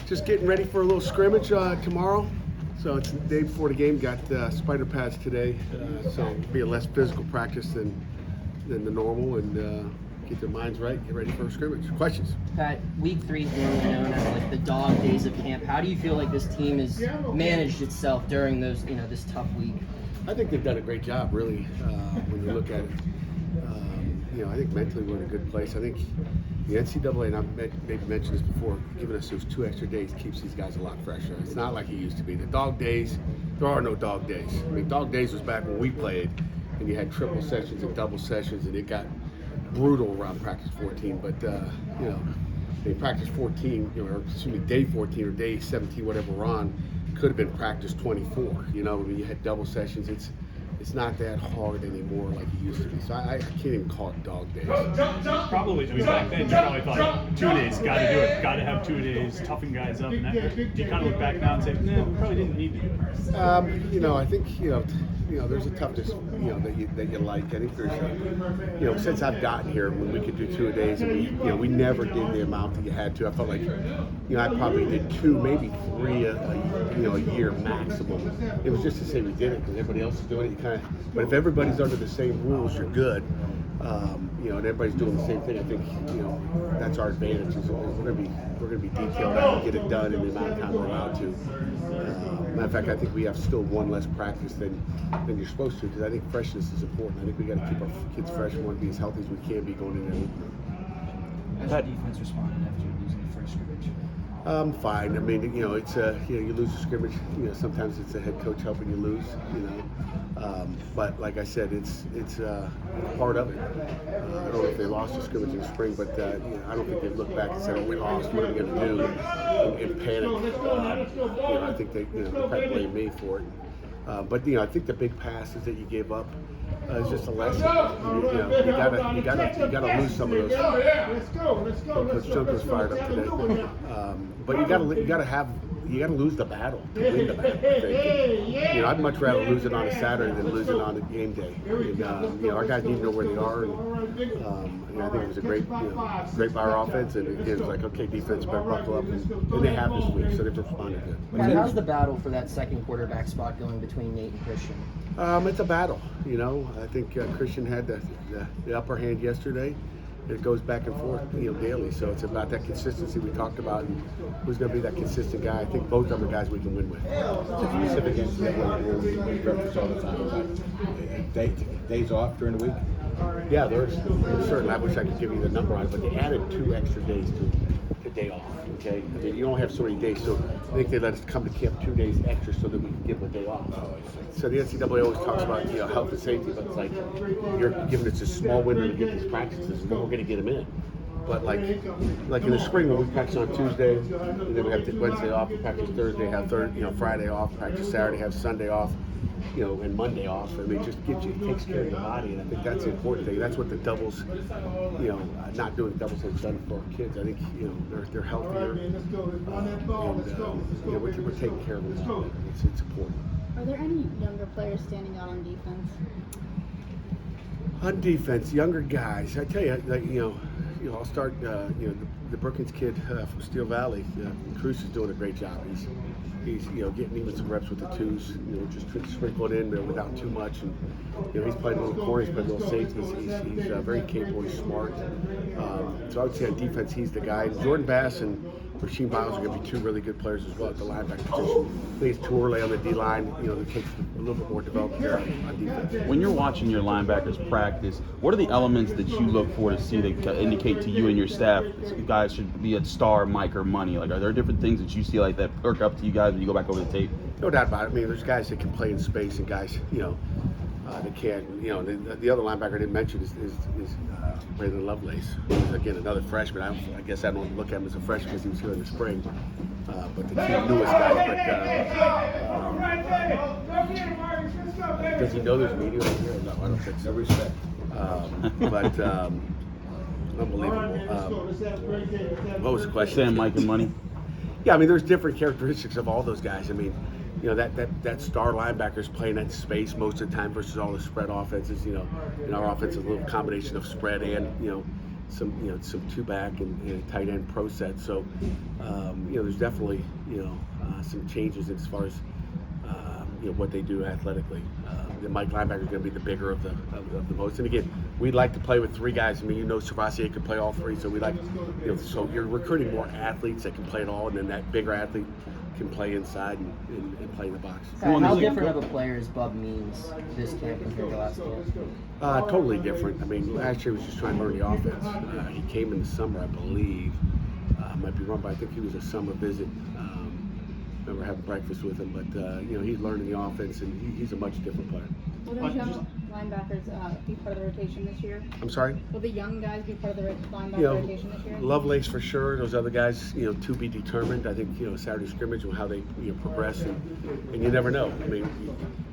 Just getting ready for a little scrimmage tomorrow. So it's the day before the game. Got spider pads today, so it'll be a less physical practice than the normal, and get their minds right, get ready for a scrimmage. Questions? Pat, week 3 is normally known as like the dog days of camp. How do you feel like this team has managed itself during those, this tough week? I think they've done a great job, really, when you look at it. I think mentally we're in a good place. I think the NCAA, and I've maybe mentioned this before, giving us those 2 extra days keeps these guys a lot fresher. It's not like it used to be. The dog days, there are no dog days. I mean, dog days was back when we played, and you had triple sessions and double sessions, and it got brutal around practice 14. But, they practice 14, or excuse me, day 14 or day 17, whatever we're on, could have been practice 24. When you had double sessions, it's not that hard anymore like it used to be. So I can't even call it dog days. Probably, back then you probably thought 2 days, got to do it, got to have 2 days, toughen guys up. And that, do you kind of look back now and say, nah, we probably didn't need to do it? I think, there's a toughness, that you like. I think there's, since I've gotten here, when we could do 2 days, and we never did the amount that you had to. I felt like, I probably did 2, maybe 3 a year maximum. It was just to say we did it because everybody else is doing it. But if everybody's under the same rules, you're good. And everybody's doing the same thing. I think, that's our advantage. Is we're gonna be detailed out and get it done in the amount of time we're allowed to. Matter of fact, I think we have still 1 less practice than you're supposed to, because I think freshness is important. I think we got to keep our kids fresh. We want to be as healthy as we can be going in there. How's the defense responded after losing the first scrimmage? Fine. I mean, it's you lose a scrimmage. Sometimes it's the head coach helping you lose. But like I said, it's part of it. I don't know if they lost a scrimmage in the spring, but I don't think they've looked back and said, "Oh, we lost. What are we going to do?" and panic. I think they probably blame me for it. But I think the big passes that you gave up is just a lesson. You gotta lose some of those. Coach Junker's fired up today. But you gotta lose the battle to win the battle. I think. I'd much rather lose it on a Saturday than lose it on a game day. And, our guys need to know where they are. And I think it was a great by our offense. And it was like, okay, defense better buckle up. And they have this week, so they've responded good. Pat, how's the battle for that second quarterback spot going between Nate and Christian? It's a battle. I think Christian had the upper hand yesterday. It goes back and forth, daily. So it's about that consistency we talked about, and who's going to be that consistent guy. I think both of them are guys we can win with. Specific NCAA we reference all the time, like days off during the week. Yeah, there's certain. I wish I could give you the number on it, but they added 2 extra days to day off. Okay, I mean, you only have so many days, so I think they let us come to camp 2 days extra so that we can give a day off. So the NCAA always talks about health and safety, but it's like you're giving us a small window to get these practices, and then we're going to get them in. But like in the spring when we practice on Tuesday, and then we have Wednesday off, we practice Thursday, have Friday off, practice Saturday, have Sunday off. And Monday off. I mean, it just takes care of your body, and I think that's the important thing. That's what the doubles, not doing doubles has done for our kids. I think, they're healthier, and we're taking care of them. It's important. Are there any younger players standing out on defense? On defense, younger guys. I tell you, I'll start. The Brookings kid from Steel Valley, Cruz is doing a great job. He's getting even some reps with the twos, just sprinkled in without too much. And he's playing a little corner, he's playing a little safety. He's very capable, he's smart. So I would say on defense, he's the guy. Jordan Bass and Rasheem Biles are going to be 2 really good players as well at the linebacker position. I think it's too early on the D-line. It takes a little bit more development there on defense. When you're watching your linebackers practice, what are the elements that you look for to see that indicate to you and your staff guys should be a star, Mike, or money? Like, are there different things that you see like that perk up to you guys when you go back over the tape? No doubt about it. I mean, there's guys that can play in space and guys, that can't. The other linebacker I didn't mention is Brandon Lovelace, who's again another freshman. I guess I don't look at him as a freshman because he was here in the spring, but the 2 newest guys. But does he know there's media right here? No, I don't think so. Respect. But unbelievable. What was the question? Sam, Mike, and money. Yeah, I mean, there's different characteristics of all those guys. I mean, that star linebackers playing that space most of the time versus all the spread offenses. And our offense is a little combination of spread and some two back and a tight end pro set. So there's definitely some changes as far as what they do athletically. The Mike linebacker is going to be the bigger of the most. And again, we'd like to play with three guys. I mean, Savasier could play all three, so we like so you're recruiting more athletes that can play it all, and then that bigger athlete can play inside and play in the box. How different of a player is Bub Means this camp compared to last camp? Totally different. I mean, last year he was just trying to learn the offense. He came in the summer, I believe. Might be wrong, but I think he was a summer visit. I remember having breakfast with him, but he's learning the offense, and he's a much different player. Will those young linebackers be part of the rotation this year? I'm sorry? Will the young guys be part of the linebacker rotation this year? Lovelace for sure. Those other guys, to be determined. I think Saturday scrimmage and how they progress, and you never know. I mean,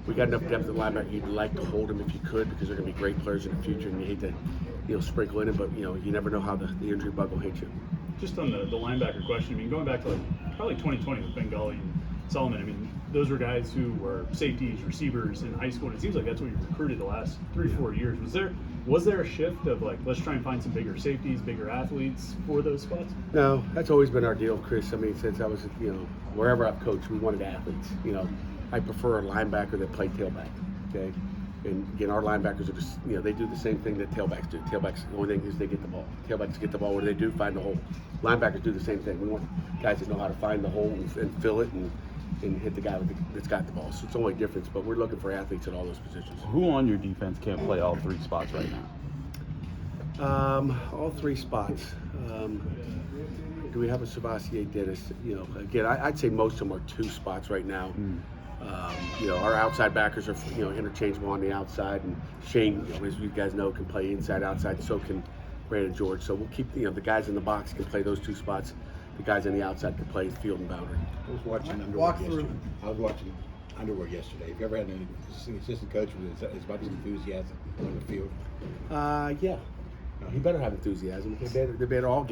we got enough depth at linebacker. You'd like to hold them if you could, because they're going to be great players in the future, and you hate to sprinkle in it, but you never know how the injury bug will hit you. Just on the linebacker question, I mean, going back to probably 2020 with Bengali and Solomon, I mean, those were guys who were safeties, receivers in high school, and it seems like that's what you recruited the last 3-4 years. Was there a shift of let's try and find some bigger safeties, bigger athletes for those spots? No, that's always been our deal, Chris. I mean, since I was wherever I've coached, we wanted athletes. I prefer a linebacker that played tailback. Okay. And again, our linebackers are just, they do the same thing that tailbacks do. Tailbacks, the only thing is they get the ball. Tailbacks get the ball. What do they do? Find the hole. Linebackers do the same thing. We want guys that know how to find the hole and fill it and hit the guy that's got the ball. So it's the only difference, but we're looking for athletes at all those positions. Who on your defense can't play all three spots right now? All three spots. Do we have a Savasier Dennis? Again, I'd say most of them are two spots right now. Our outside backers are interchangeable on the outside, and Shane, as you guys know, can play inside, outside. So can Brandon George. So we'll keep the guys in the box can play those two spots. The guys on the outside can play field and boundary. I was watching Underwood yesterday. Have you ever had an assistant coach with as much enthusiasm on the field? Yeah. He better have enthusiasm. They better all get